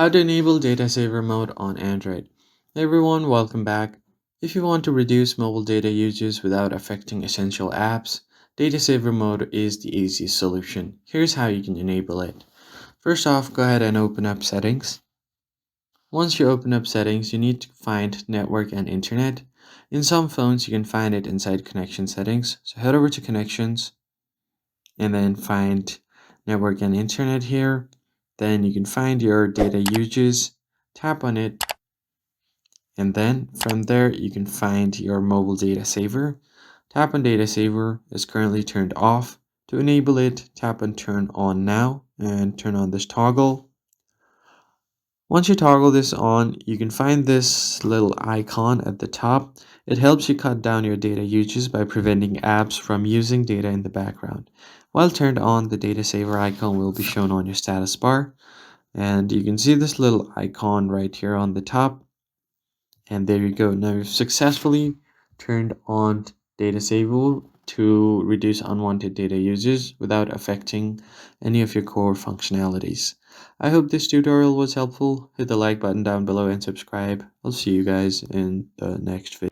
How to enable data saver mode on Android. Hey everyone, welcome back. If you want to reduce mobile data usage without affecting essential apps, data saver mode is the easiest solution. Here's how you can enable it. First off, go ahead and open up settings. Once you open up settings, you need to find network and internet. In some phones, you can find it inside connection settings. So head over to connections and then find network and internet here. Then you can find your data uses, tap on it, and then from there you can find your mobile data saver. Tap on data saver is currently turned off. To enable it, tap on turn on now and turn on this toggle. Once you toggle this on, you can find this little icon at the top. It helps you cut down your data usage by preventing apps from using data in the background. While turned on, the data saver icon will be shown on your status bar. And you can see this little icon right here on the top. And there you go. Now you've successfully turned on data saver to reduce unwanted data usage without affecting any of your core functionalities. I hope this tutorial was helpful. Hit the like button down below and subscribe. I'll see you guys in the next video.